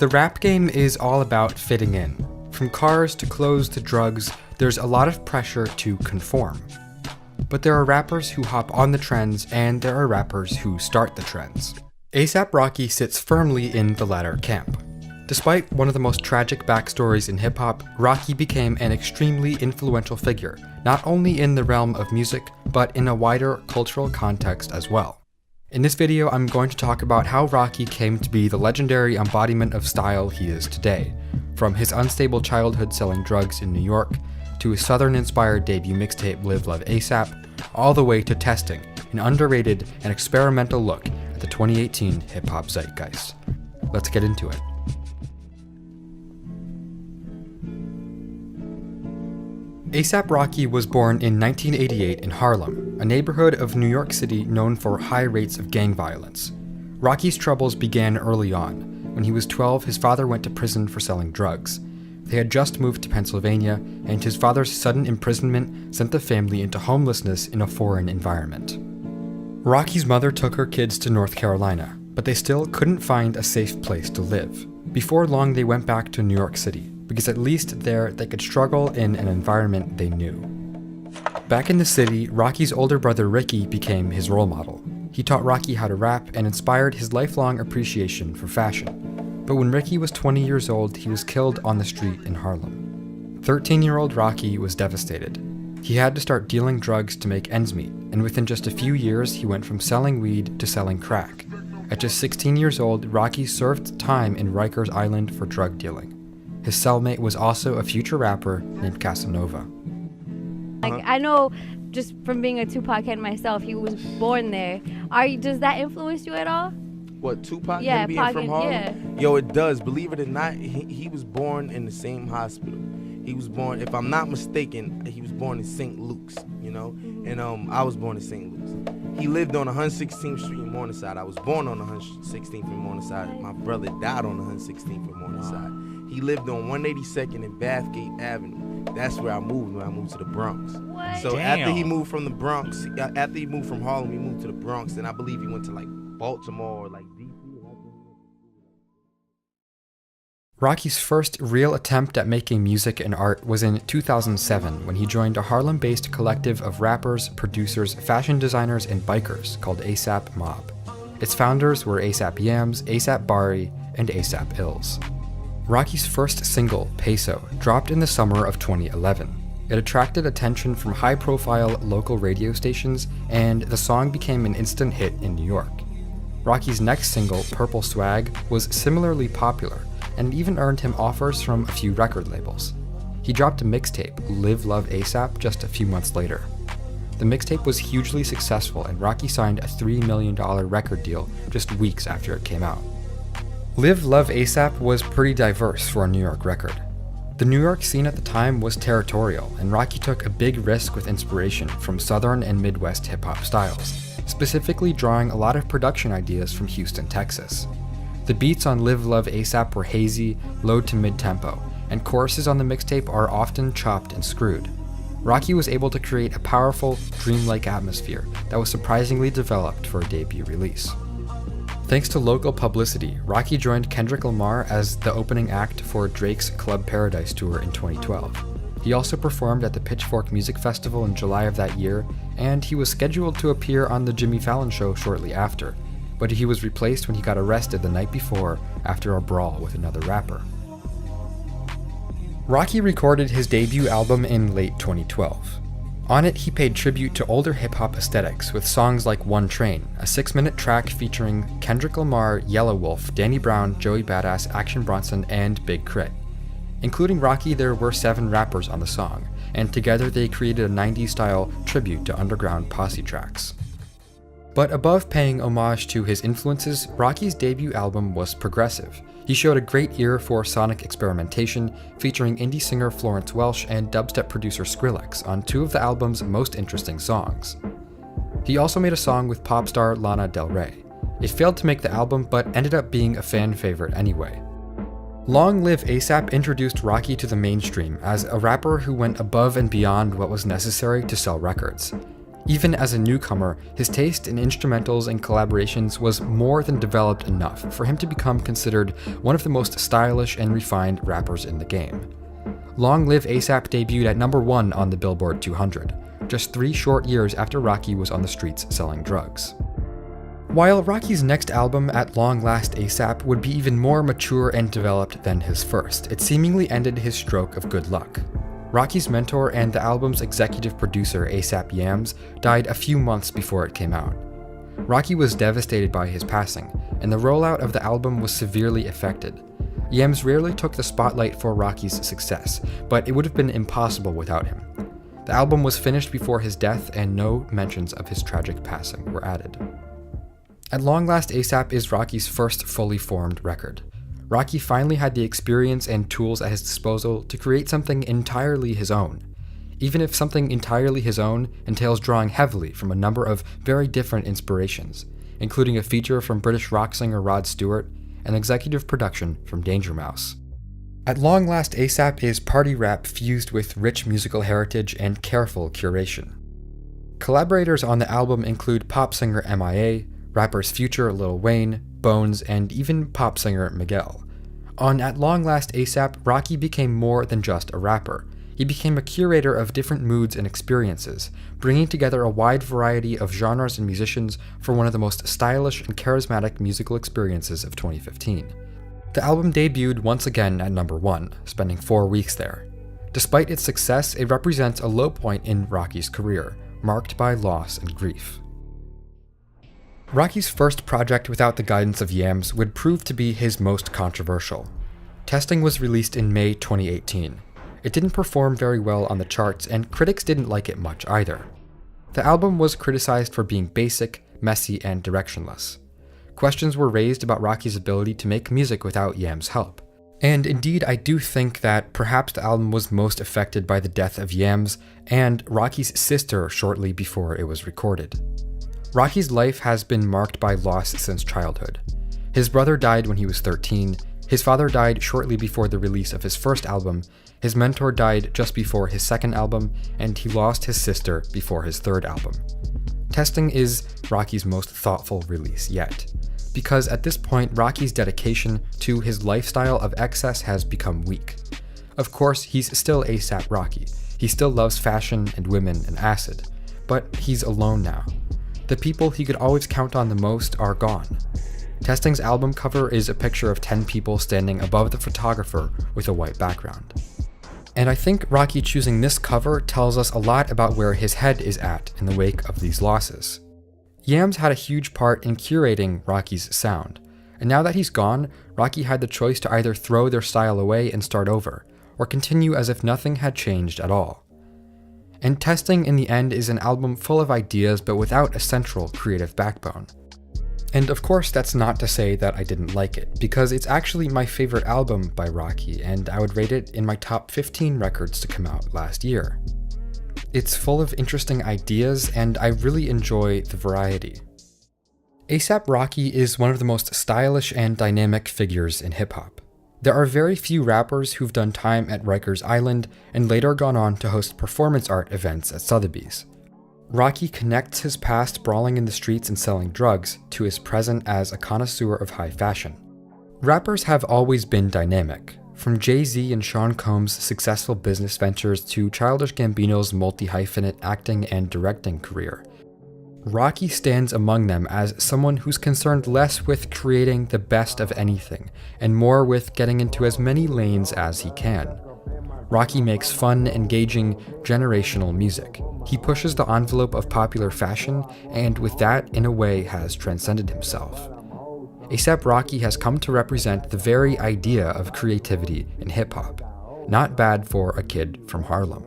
The rap game is all about fitting in. From cars to clothes to drugs, there's a lot of pressure to conform. But there are rappers who hop on the trends, and there are rappers who start the trends. A$AP Rocky sits firmly in the latter camp. Despite one of the most tragic backstories in hip-hop, Rocky became an extremely influential figure, not only in the realm of music, but in a wider cultural context as well. In this video, I'm going to talk about how Rocky came to be the legendary embodiment of style he is today, from his unstable childhood selling drugs in New York, to his Southern-inspired debut mixtape Live Love A$AP, all the way to Testing, an underrated and experimental look at the 2018 hip-hop zeitgeist. Let's get into it. A$AP Rocky was born in 1988 in Harlem, a neighborhood of New York City known for high rates of gang violence. Rocky's troubles began early on. When he was 12, his father went to prison for selling drugs. They had just moved to Pennsylvania, and his father's sudden imprisonment sent the family into homelessness in a foreign environment. Rocky's mother took her kids to North Carolina, but they still couldn't find a safe place to live. Before long, they went back to New York City, because at least there they could struggle in an environment they knew. Back in the city, Rocky's older brother Ricky became his role model. He taught Rocky how to rap and inspired his lifelong appreciation for fashion. But when Ricky was 20 years old, he was killed on the street in Harlem. 13-year-old Rocky was devastated. He had to start dealing drugs to make ends meet, and within just a few years, he went from selling weed to selling crack. At just 16 years old, Rocky served time in Rikers Island for drug dealing. His cellmate was also a future rapper named Casanova. I know just from being a Tupac head myself, he was born there. Does that influence you at all? What, Tupac? Yeah, him being Pac, from Harlem? yeah. Yo, it does. Believe it or not, he was born in the same hospital. He was born, if I'm not mistaken, he was born in St. Luke's, you know? And I was born in St. Luke's. He lived on 116th Street in Morningside. I was born on 116th in Morningside. My brother died on 116th in Morningside. He lived on 182nd and Bathgate Avenue. That's where I moved when I moved to the Bronx. What? So Damn. after he moved from the Bronx, after he moved from Harlem, he moved to the Bronx, and I believe he went to like Baltimore or like DC. Rocky's first real attempt at making music and art was in 2007 when he joined a Harlem-based collective of rappers, producers, fashion designers, and bikers called A$AP Mob. Its founders were A$AP Yams, A$AP Bari, and A$AP Ills. Rocky's first single, Peso, dropped in the summer of 2011. It attracted attention from high-profile local radio stations, and the song became an instant hit in New York. Rocky's next single, Purple Swag, was similarly popular, and even earned him offers from a few record labels. He dropped a mixtape, Live Love A$AP, just a few months later. The mixtape was hugely successful, and Rocky signed a $3 million record deal just weeks after it came out. Live Love A$AP was pretty diverse for a New York record. The New York scene at the time was territorial, and Rocky took a big risk with inspiration from Southern and Midwest hip-hop styles, specifically drawing a lot of production ideas from Houston, Texas. The beats on Live Love A$AP were hazy, low to mid-tempo, and choruses on the mixtape are often chopped and screwed. Rocky was able to create a powerful, dreamlike atmosphere that was surprisingly developed for a debut release. Thanks to local publicity, Rocky joined Kendrick Lamar as the opening act for Drake's Club Paradise tour in 2012. He also performed at the Pitchfork Music Festival in July of that year, and he was scheduled to appear on The Jimmy Fallon Show shortly after, but he was replaced when he got arrested the night before after a brawl with another rapper. Rocky recorded his debut album in late 2012. On it, he paid tribute to older hip-hop aesthetics with songs like One Train, a 6-minute track featuring Kendrick Lamar, Yellow Wolf, Danny Brown, Joey Badass, Action Bronson, and Big Crit. Including Rocky, there were 7 rappers on the song, and together they created a 90s-style tribute to underground posse tracks. But above paying homage to his influences, Rocky's debut album was progressive. He showed a great ear for sonic experimentation, featuring indie singer Florence Welch and dubstep producer Skrillex on 2 of the album's most interesting songs. He also made a song with pop star Lana Del Rey. It failed to make the album, but ended up being a fan favorite anyway. Long Live A$AP introduced Rocky to the mainstream as a rapper who went above and beyond what was necessary to sell records. Even as a newcomer, his taste in instrumentals and collaborations was more than developed enough for him to become considered one of the most stylish and refined rappers in the game. Long Live A$AP debuted at number 1 on the Billboard 200, just 3 short years after Rocky was on the streets selling drugs. While Rocky's next album, At Long Last A$AP, would be even more mature and developed than his first, it seemingly ended his stroke of good luck. Rocky's mentor and the album's executive producer, A$AP Yams, died a few months before it came out. Rocky was devastated by his passing, and the rollout of the album was severely affected. Yams rarely took the spotlight for Rocky's success, but it would have been impossible without him. The album was finished before his death, and no mentions of his tragic passing were added. At Long Last A$AP is Rocky's first fully formed record. Rocky finally had the experience and tools at his disposal to create something entirely his own, even if something entirely his own entails drawing heavily from a number of very different inspirations, including a feature from British rock singer Rod Stewart and executive production from Danger Mouse. At Long Last A$AP is party rap fused with rich musical heritage and careful curation. Collaborators on the album include pop singer MIA, rappers Future, Lil Wayne, Bones, and even pop singer Miguel. On At Long Last A$AP, Rocky became more than just a rapper. He became a curator of different moods and experiences, bringing together a wide variety of genres and musicians for one of the most stylish and charismatic musical experiences of 2015. The album debuted once again at number 1, spending 4 weeks there. Despite its success, it represents a low point in Rocky's career, marked by loss and grief. Rocky's first project without the guidance of Yams would prove to be his most controversial. Testing was released in May 2018. It didn't perform very well on the charts, and critics didn't like it much either. The album was criticized for being basic, messy, and directionless. Questions were raised about Rocky's ability to make music without Yams' help. And indeed, I do think that perhaps the album was most affected by the death of Yams and Rocky's sister shortly before it was recorded. Rocky's life has been marked by loss since childhood. His brother died when he was 13, his father died shortly before the release of his first album, his mentor died just before his second album, and he lost his sister before his third album. Testing is Rocky's most thoughtful release yet, because at this point Rocky's dedication to his lifestyle of excess has become weak. Of course, he's still A$AP Rocky. He still loves fashion and women and acid, but he's alone now. The people he could always count on the most are gone. Testing's album cover is a picture of 10 people standing above the photographer with a white background. And I think Rocky choosing this cover tells us a lot about where his head is at in the wake of these losses. Yams had a huge part in curating Rocky's sound, and now that he's gone, Rocky had the choice to either throw their style away and start over, or continue as if nothing had changed at all. And Testing in the end is an album full of ideas but without a central creative backbone. And of course that's not to say that I didn't like it, because it's actually my favorite album by Rocky, and I would rate it in my top 15 records to come out last year. It's full of interesting ideas, and I really enjoy the variety. A$AP Rocky is one of the most stylish and dynamic figures in hip-hop. There are very few rappers who've done time at Rikers Island and later gone on to host performance art events at Sotheby's. Rocky connects his past brawling in the streets and selling drugs to his present as a connoisseur of high fashion. Rappers have always been dynamic, from Jay-Z and Sean Combs' successful business ventures to Childish Gambino's multi-hyphenate acting and directing career. Rocky stands among them as someone who's concerned less with creating the best of anything, and more with getting into as many lanes as he can. Rocky makes fun, engaging, generational music. He pushes the envelope of popular fashion, and with that, in a way, has transcended himself. A$AP Rocky has come to represent the very idea of creativity in hip-hop. Not bad for a kid from Harlem.